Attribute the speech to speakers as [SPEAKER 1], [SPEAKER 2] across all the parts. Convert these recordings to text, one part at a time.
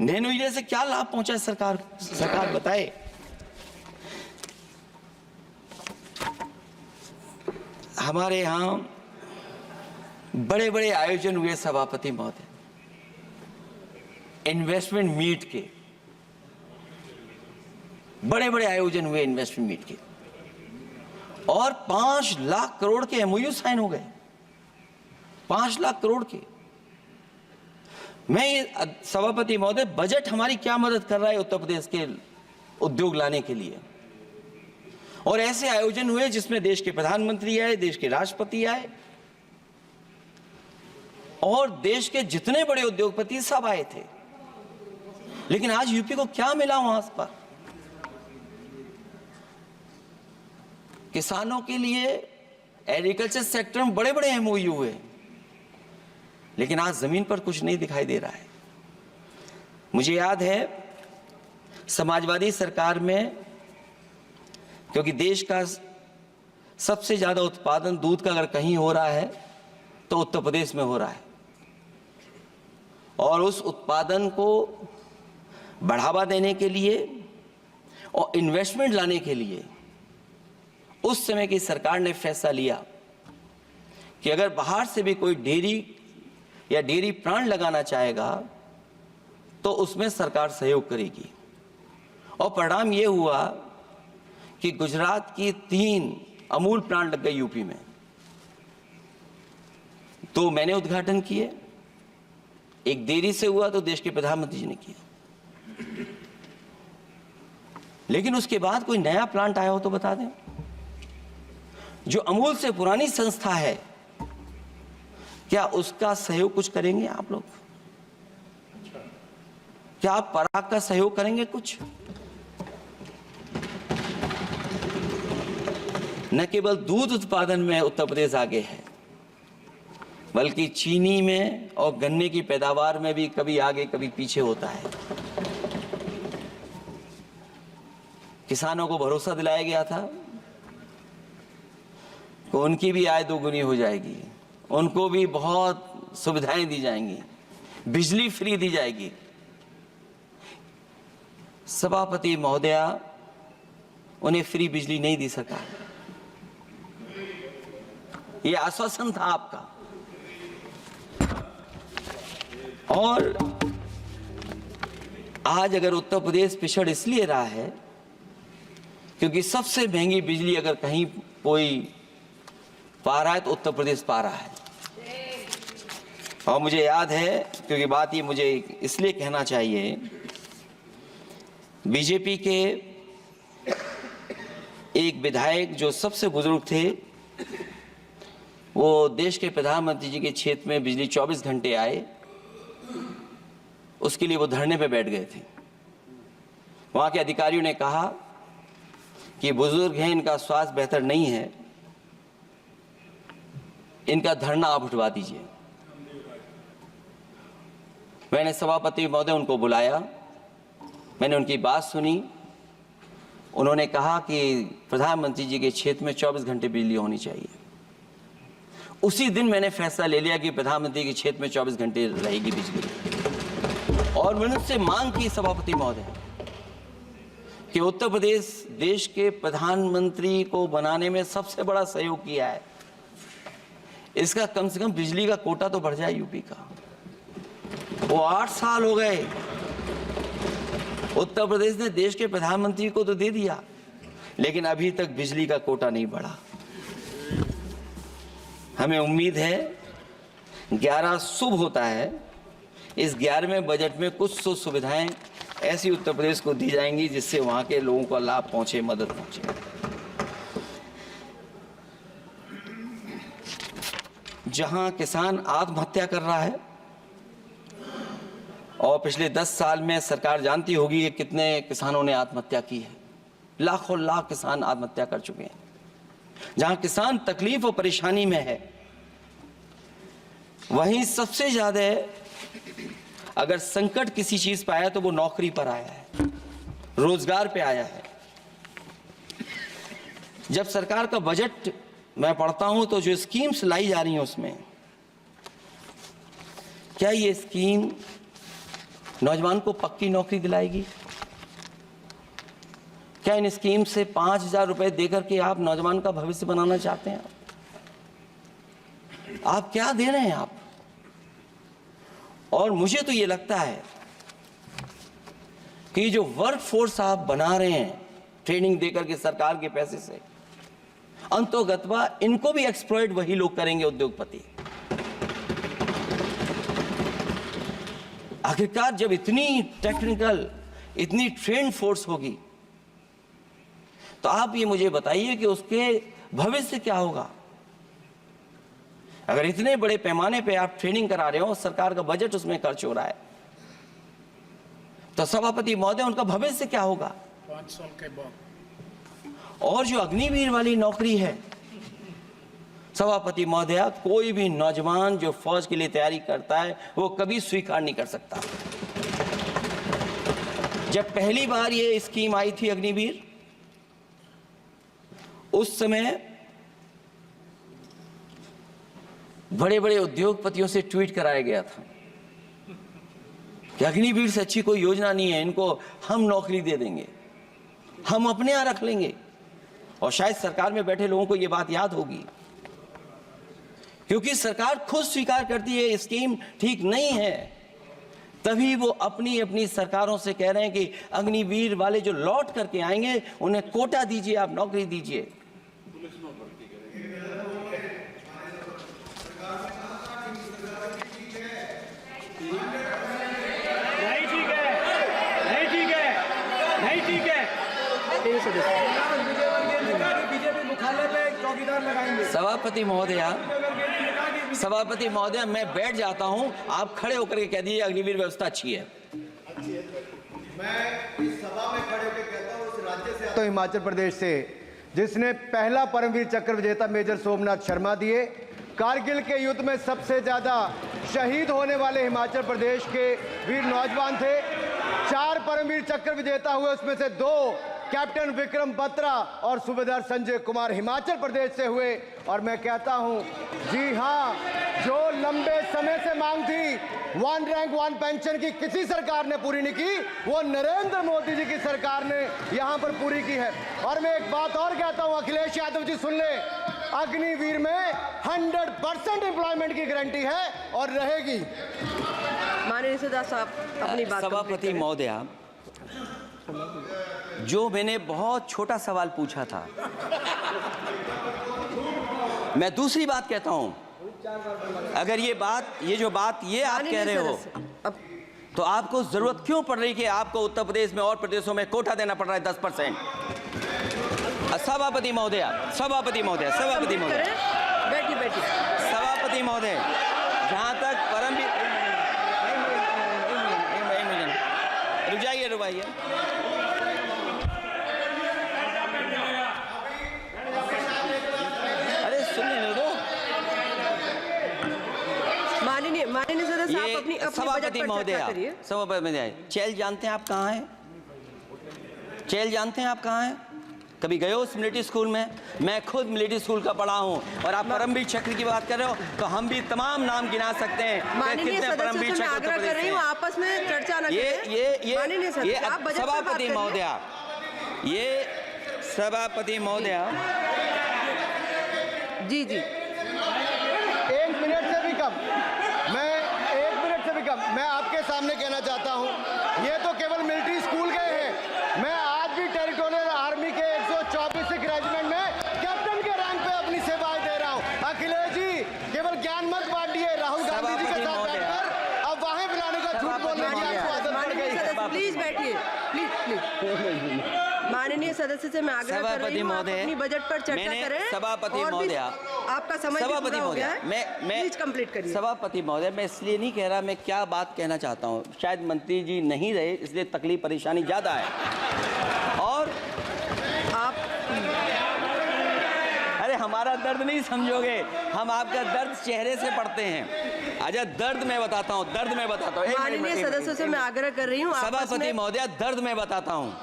[SPEAKER 1] Nano urea से क्या लाभ पहुंचा है सरकार बताए। हमारे यहां बड़े बड़े आयोजन हुए सभापति महोदय, इन्वेस्टमेंट मीट के बड़े बड़े आयोजन हुए इन्वेस्टमेंट मीट के, और 5 लाख करोड़ के एमओयू साइन हो गए, 5 लाख करोड़ के। मैं सभापति महोदय, बजट हमारी क्या मदद कर रहा है उत्तर प्रदेश के उद्योग लाने के लिए, और ऐसे आयोजन हुए जिसमें देश के प्रधानमंत्री आए, देश के राष्ट्रपति आए, और देश के जितने बड़े उद्योगपति सब आए थे। लेकिन आज यूपी को क्या मिला वहां पर? किसानों के लिए एग्रीकल्चर सेक्टर में बड़े बड़े एमओयू हुए, लेकिन आज जमीन पर कुछ नहीं दिखाई दे रहा है। मुझे याद है समाजवादी सरकार में, क्योंकि देश का सबसे ज्यादा उत्पादन दूध का अगर कहीं हो रहा है तो उत्तर प्रदेश में हो रहा है, और उस उत्पादन को बढ़ावा देने के लिए और इन्वेस्टमेंट लाने के लिए उस समय की सरकार ने फैसला लिया कि अगर बाहर से भी कोई डेयरी या डेयरी प्लांट लगाना चाहेगा तो उसमें सरकार सहयोग करेगी। और परिणाम यह हुआ कि गुजरात की 3 अमूल प्लांट लग गए यूपी में। तो मैंने उद्घाटन किए, एक डेयरी से हुआ तो देश के प्रधानमंत्री जी ने किया। लेकिन उसके बाद कोई नया प्लांट आया हो तो बता दें। जो अमूल से पुरानी संस्था है, क्या उसका सहयोग कुछ करेंगे आप लोग? क्या आप पराग का सहयोग करेंगे कुछ? न केवल दूध उत्पादन में उत्तर प्रदेश आगे है, बल्कि चीनी में और गन्ने की पैदावार में भी कभी आगे कभी पीछे होता है। किसानों को भरोसा दिलाया गया था कि उनकी भी आय 2 गुनी हो जाएगी, उनको भी बहुत सुविधाएं दी जाएंगी, बिजली फ्री दी जाएगी। सभापति महोदया, उन्हें फ्री बिजली नहीं दी सका। यह आश्वासन था आपका। और आज अगर उत्तर प्रदेश पिछड़ इसलिए रहा है क्योंकि सबसे महंगी बिजली अगर कहीं कोई पा रहा है तो उत्तर प्रदेश पा रहा है। और मुझे याद है, क्योंकि बात ये मुझे इसलिए कहना चाहिए, बीजेपी के एक विधायक जो सबसे बुजुर्ग थे, वो देश के प्रधानमंत्री जी के क्षेत्र में बिजली 24 घंटे आए, उसके लिए वो धरने पे बैठ गए थे। वहां के अधिकारियों ने कहा कि बुजुर्ग हैं, इनका स्वास्थ्य बेहतर नहीं है, इनका धरना आप उठवा दीजिए। मैंने सभापति महोदय उनको बुलाया, मैंने उनकी बात सुनी। उन्होंने कहा कि प्रधानमंत्री जी के क्षेत्र में 24 घंटे बिजली होनी चाहिए। उसी दिन मैंने फैसला ले लिया कि प्रधानमंत्री के क्षेत्र में 24 घंटे रहेगी बिजली। और मैंने उससे मांग की सभापति महोदय कि उत्तर प्रदेश देश के प्रधानमंत्री को बनाने में सबसे बड़ा सहयोग किया है, इसका कम से कम बिजली का कोटा तो बढ़ जाए यूपी का। वो 8 साल हो गए, उत्तर प्रदेश ने देश के प्रधानमंत्री को तो दे दिया, लेकिन अभी तक बिजली का कोटा नहीं बढ़ा। हमें उम्मीद है 11 शुभ होता है, इस 11वें बजट में कुछ तो सुविधाएं ऐसी उत्तर प्रदेश को दी जाएंगी जिससे वहां के लोगों को लाभ पहुंचे, मदद पहुंचे। जहां किसान आत्महत्या कर रहा है, और पिछले 10 साल में सरकार जानती होगी कि कितने किसानों ने आत्महत्या की है, लाखों लाख किसान आत्महत्या कर चुके हैं। जहां किसान तकलीफ और परेशानी में है, वहीं सबसे ज्यादा अगर संकट किसी चीज पर आया तो वो नौकरी पर आया है, रोजगार पे आया है। जब सरकार का बजट मैं पढ़ता हूं तो जो स्कीम्स लाई जा रही हैं उसमें, क्या ये स्कीम नौजवान को पक्की नौकरी दिलाएगी? क्या इन स्कीम से 5,000 रुपए देकर के आप नौजवान का भविष्य बनाना चाहते हैं? आप क्या दे रहे हैं आप? और मुझे तो ये लगता है कि जो वर्क फोर्स आप बना रहे हैं ट्रेनिंग देकर के सरकार के पैसे से, अंतोगत्वा इनको भी एक्सप्लॉइट वही लोग करेंगे, उद्योगपति। आखिरकार जब इतनी टेक्निकल, इतनी ट्रेन फोर्स होगी तो आप ये मुझे बताइए कि उसके भविष्य क्या होगा। अगर इतने बड़े पैमाने पे आप ट्रेनिंग करा रहे हो, सरकार का बजट उसमें खर्च हो रहा है, तो सभापति महोदय उनका भविष्य क्या होगा?
[SPEAKER 2] 5 साल के बाद।
[SPEAKER 1] और जो अग्निवीर वाली नौकरी है, सभापति महोदय, कोई भी नौजवान जो फौज के लिए तैयारी करता है वो कभी स्वीकार नहीं कर सकता। जब पहली बार ये स्कीम आई थी अग्निवीर, उस समय बड़े बड़े उद्योगपतियों से ट्वीट कराया गया था कि अग्निवीर से अच्छी कोई योजना नहीं है, इनको हम नौकरी दे देंगे, हम अपने यहां रख लेंगे। और शायद सरकार में बैठे लोगों को यह बात याद होगी, क्योंकि सरकार खुद स्वीकार करती है स्कीम ठीक नहीं है, तभी वो अपनी अपनी सरकारों से कह रहे हैं कि अग्निवीर वाले जो लौट करके आएंगे उन्हें कोटा दीजिए, आप नौकरी दीजिए। सभापति महोदय, मैं बैठ जाता हूं, आप खड़े होकर के कह दीजिए अग्निवीर व्यवस्था अच्छी है।
[SPEAKER 3] मैं इस सभा में खड़े होकर कहता हूं, उस राज्य से तो हिमाचल प्रदेश से, जिसने पहला परमवीर चक्र विजेता मेजर सोमनाथ शर्मा दिए। कारगिल के युद्ध में सबसे ज्यादा शहीद होने वाले हिमाचल प्रदेश के वीर नौजवान थे। 4 परमवीर चक्र विजेता हुए, उसमें से 2 कैप्टन विक्रम बत्रा और सूबेदार संजय कुमार हिमाचल प्रदेश से हुए। और मैं कहता हूं, जी हां, जो लंबे समय से मांग थी 1 रैंक 1 पेंशन की, किसी सरकार ने पूरी नहीं की, वो नरेंद्र मोदी जी की सरकार ने यहां पर पूरी की है। और मैं एक बात और कहता हूं, अखिलेश यादव जी सुन ले, अग्निवीर में 100% एम्प्लॉयमेंट की गारंटी है और रहेगी।
[SPEAKER 4] माननीय सदस्य साहब अपनी बात।
[SPEAKER 1] सभापति महोदय, जो मैंने बहुत छोटा सवाल पूछा था, मैं दूसरी बात कहता हूं। अगर ये जो बात आप कह रहे हो, तो आपको जरूरत क्यों पड़ रही कि आपको उत्तर प्रदेश में और प्रदेशों में कोटा देना पड़ रहा है 10%? सभापति महोदय, सभापति महोदय, सभापति महोदय,
[SPEAKER 4] बैठिए।
[SPEAKER 1] सभापति महोदय, जहां तक परमवीर, रुक जाइए। अरे सुन लेने दो।
[SPEAKER 4] माननीय सदस्य, आप अपनी
[SPEAKER 1] सभापति महोदय, सभापति महोदय, चैल जानते हैं आप कहाँ हैं? चैल जानते हैं आप कहाँ हैं? कभी गए हो मिलिट्री स्कूल में? मैं खुद मिलिट्री स्कूल का पढ़ा हूँ। और आप परमवीर चक्र की बात कर रहे हो, तो हम भी तमाम नाम गिना सकते हैं।
[SPEAKER 4] कितने परमवीर चक्र आग्रह कर रही हूँ, आपस में चर्चा न करें।
[SPEAKER 1] ये सभापति महोदय, ये सभापति महोदय,
[SPEAKER 4] जी
[SPEAKER 3] 1 मिनट से भी कम, मैं आपके सामने कहना चाहता हूं, ये तो केवल मिलिट्री स्कूल गए हैं। मैं आज भी टेरिटोरियल आर्मी के 124 रेजिमेंट में कैप्टन के रैंक पे अपनी सेवाएं दे रहा हूं। अखिलेश जी, केवल ज्ञान मत बांटिए। राहुल गांधी जी के साथ बैठकर अब वहां बुलाने का झूठ बोलने की आपको आदत पड़ गई।
[SPEAKER 4] प्लीज बैठिए, प्लीज। माननीय सदस्य से मैं आग्रह कर रही हूं, आप अपनी बजट पर चर्चा करें।
[SPEAKER 1] सभापति महोदय,
[SPEAKER 4] आपका समय पूरा हो गया है, मैं प्लीज कंप्लीट करिए।
[SPEAKER 1] सभापति महोदय, मैं इसलिए नहीं कह रहा, मैं क्या बात कहना चाहता हूँ, शायद मंत्री जी नहीं रहे इसलिए तकलीफ परेशानी ज्यादा है। और
[SPEAKER 4] आप,
[SPEAKER 1] अरे हमारा दर्द नहीं समझोगे, हम आपका दर्द चेहरे से पढ़ते हैं। अच्छा, दर्द मैं बताता हूँ,
[SPEAKER 4] माननीय सदस्यों से मैं आग्रह कर रही हूँ,
[SPEAKER 1] सभापति महोदय, दर्द मैं बताता हूँ।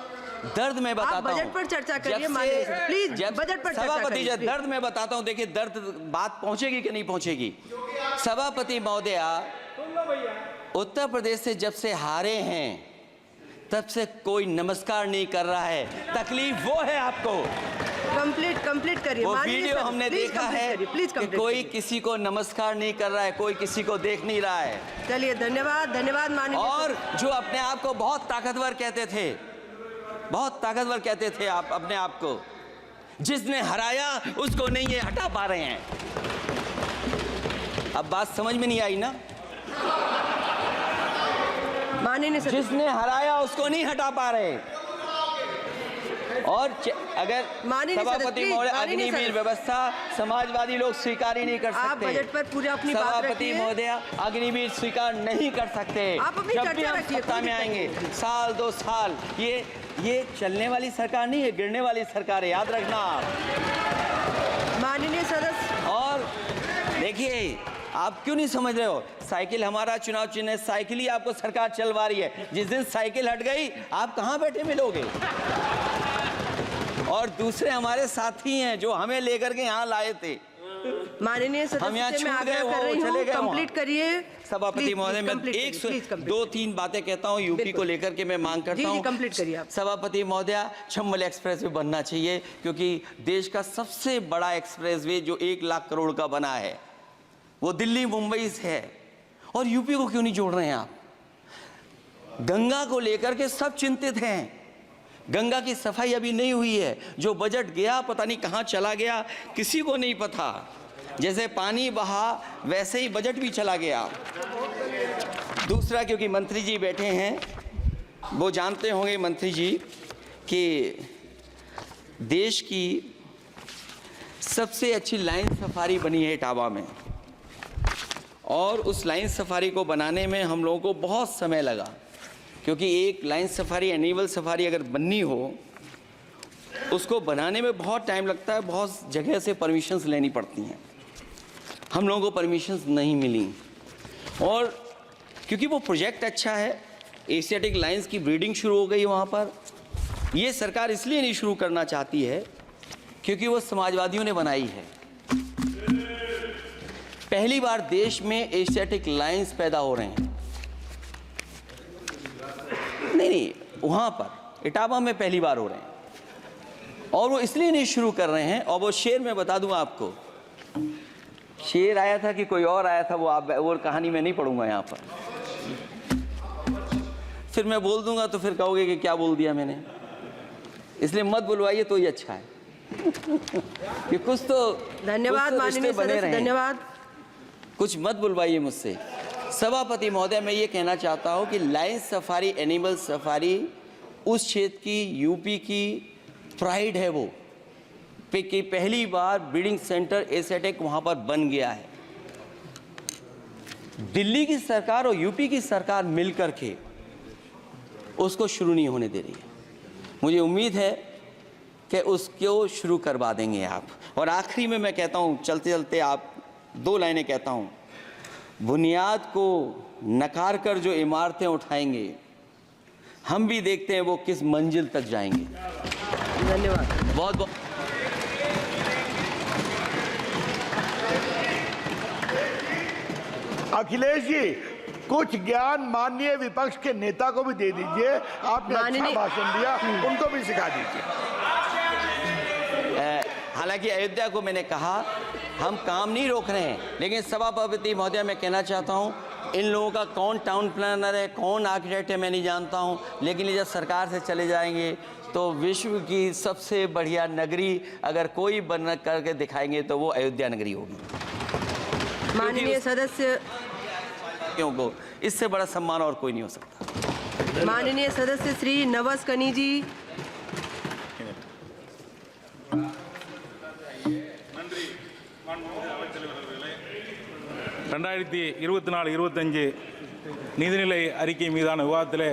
[SPEAKER 4] बजट पर चर्चा करिए, प्लीज बजट पर चर्चा
[SPEAKER 1] सभापति जी, दर्द मैं बताता हूं। देखिए, दर्द बात पहुंचेगी कि नहीं पहुंचेगी। सभापति महोदय, उत्तर प्रदेश से जब से हारे हैं तब से कोई नमस्कार नहीं कर रहा है। तकलीफ वो है आपको।
[SPEAKER 4] कंप्लीट करिए।
[SPEAKER 1] वो
[SPEAKER 4] माननीय
[SPEAKER 1] वीडियो
[SPEAKER 4] सदस्य,
[SPEAKER 1] हमने
[SPEAKER 4] प्लीज
[SPEAKER 1] देखा
[SPEAKER 4] कंप्लीट
[SPEAKER 1] है
[SPEAKER 4] करिए, प्लीज
[SPEAKER 1] कि
[SPEAKER 4] कंप्लीट
[SPEAKER 1] कोई
[SPEAKER 4] करिए।
[SPEAKER 1] किसी को नमस्कार नहीं कर रहा है, कोई किसी को देख नहीं रहा है।
[SPEAKER 4] चलिए, धन्यवाद माननीय
[SPEAKER 1] और जो अपने आप को बहुत ताकतवर कहते थे आप अपने आप को, जिसने हराया उसको नहीं ये हटा पा रहे हैं। अब बात समझ में नहीं आई ना?
[SPEAKER 4] माननीय सदस्य,
[SPEAKER 1] जिसने हराया उसको नहीं हटा पा रहे। और अगर
[SPEAKER 4] माननीय सदस्य,
[SPEAKER 1] सभापति
[SPEAKER 4] प्लीज,
[SPEAKER 1] महोदय,
[SPEAKER 4] माननीय
[SPEAKER 1] अग्निवीर
[SPEAKER 4] सदस्य।
[SPEAKER 1] व्यवस्था समाजवादी लोग स्वीकार ही नहीं कर
[SPEAKER 4] आप
[SPEAKER 1] सकते।
[SPEAKER 4] बजट पर पूरी अपनी बात
[SPEAKER 1] सभापति
[SPEAKER 4] रखिए।
[SPEAKER 1] महोदय अग्निवीर स्वीकार नहीं कर सकते।
[SPEAKER 4] आप अपनी
[SPEAKER 1] जब भी
[SPEAKER 4] चर्चा
[SPEAKER 1] हम
[SPEAKER 4] रखिए,
[SPEAKER 1] सत्ता
[SPEAKER 4] कोई
[SPEAKER 1] में
[SPEAKER 4] दिक्कत
[SPEAKER 1] आएंगे,
[SPEAKER 4] नहीं।
[SPEAKER 1] साल 2 साल, ये चलने वाली सरकार नहीं है, गिरने वाली सरकार है, याद रखना आप।
[SPEAKER 4] माननीय सदस्य,
[SPEAKER 1] और देखिए, आप क्यों नहीं समझ रहे हो? साइकिल हमारा चुनाव चिन्ह है, साइकिल ही आपको सरकार चलवा रही है। जिस दिन साइकिल हट गई, आप कहाँ बैठे मिलोगे? और दूसरे हमारे साथी हैं जो हमें लेकर के यहाँ लाए थे।
[SPEAKER 4] माननीय
[SPEAKER 1] हम यहाँ
[SPEAKER 4] सदस्य से मैं
[SPEAKER 1] छूट गए,
[SPEAKER 4] आग्रह कर
[SPEAKER 1] वो
[SPEAKER 4] रही
[SPEAKER 1] चले
[SPEAKER 4] हूँ,
[SPEAKER 1] गए वहाँ।
[SPEAKER 4] कंप्लीट करिए।
[SPEAKER 1] सभापति महोदय, मैं
[SPEAKER 4] प्लीज
[SPEAKER 1] 2-3 बातें कहता हूँ यूपी को लेकर के, मैं मांग करता
[SPEAKER 4] जी,
[SPEAKER 1] हूँ।
[SPEAKER 4] कंप्लीट करिए आप।
[SPEAKER 1] सभापति महोदय, चंबल एक्सप्रेस वे बनना चाहिए, क्योंकि देश का सबसे बड़ा एक्सप्रेस वे जो 1 लाख करोड़ का बना है, वो दिल्ली मुंबई से है। और यूपी को क्यों नहीं जोड़ रहे हैं आप? गंगा को लेकर के सब चिंतित हैं। गंगा की सफाई अभी नहीं हुई है। जो बजट गया पता नहीं कहाँ चला गया, किसी को नहीं पता। जैसे पानी बहा वैसे ही बजट भी चला गया। दूसरा, क्योंकि मंत्री जी बैठे हैं, वो जानते होंगे मंत्री जी कि देश की सबसे अच्छी लाइन सफारी बनी है इटावा में, और उस लाइन सफारी को बनाने में हम लोगों को बहुत समय लगा, क्योंकि एक लाइन सफारी, एनिमल सफारी अगर बननी हो, उसको बनाने में बहुत टाइम लगता है, बहुत जगह से परमिशंस लेनी पड़ती हैं। हम लोगों को परमिशंस नहीं मिली, और क्योंकि वो प्रोजेक्ट अच्छा है, एशियाटिक लाइन्स की ब्रीडिंग शुरू हो गई वहाँ पर। ये सरकार इसलिए नहीं शुरू करना चाहती है क्योंकि वो समाजवादियों ने बनाई है। पहली बार देश में एशियाटिक लाइन्स पैदा हो रहे हैं। नहीं, वहाँ पर इटावा में पहली बार हो रहे हैं, और वो इसलिए नहीं शुरू कर रहे हैं। और वो शेर मैं बता दूं आपको, शेर आया था कि कोई और आया था, वो कहानी मैं नहीं पढ़ूंगा यहाँ पर। फिर मैं बोल दूंगा तो फिर कहोगे कि क्या बोल दिया मैंने, इसलिए मत बुलवाइए तो ही अच्छा है। कि कुछ तो
[SPEAKER 4] धन्यवाद माननीय सदस्य, धन्यवाद।
[SPEAKER 1] कुछ मत बुलवाइए मुझसे। सभापति महोदय, मैं ये कहना चाहता हूँ कि लाइन सफारी, एनिमल सफारी उस क्षेत्र की, यूपी की प्राइड है वो, कि पहली बार ब्रीडिंग सेंटर एशियाटिक वहाँ पर बन गया है। दिल्ली की सरकार और यूपी की सरकार मिलकर के उसको शुरू नहीं होने दे रही है। मुझे उम्मीद है कि उसको शुरू करवा देंगे आप। और आखिरी में मैं कहता हूँ, चलते चलते आप 2 लाइनें कहता हूँ। बुनियाद को नकार कर जो इमारतें उठाएंगे, हम भी देखते हैं वो किस मंजिल तक जाएंगे।
[SPEAKER 4] धन्यवाद।
[SPEAKER 1] बहुत बहुत
[SPEAKER 2] अखिलेश जी, कुछ ज्ञान माननीय विपक्ष के नेता को भी दे दीजिए। आपने अच्छा भाषण दिया, उनको भी सिखा दीजिए।
[SPEAKER 1] हालांकि अयोध्या को मैंने कहा हम काम नहीं रोक रहे हैं, लेकिन सभापति महोदय मैं कहना चाहता हूं, इन लोगों का कौन टाउन प्लानर है, कौन आर्किटेक्ट है, मैं नहीं जानता हूं, लेकिन ये जब सरकार से चले जाएंगे तो विश्व की सबसे बढ़िया नगरी अगर कोई बन करके दिखाएंगे तो वो अयोध्या नगरी होगी।
[SPEAKER 4] माननीय सदस्य,
[SPEAKER 1] क्योंकि इससे बड़ा सम्मान और कोई नहीं हो सकता।
[SPEAKER 4] माननीय सदस्य श्री नवस कनी जी।
[SPEAKER 5] 2024-25 நிதிநிலை அறிக்கை மீதான விவாதத்திலே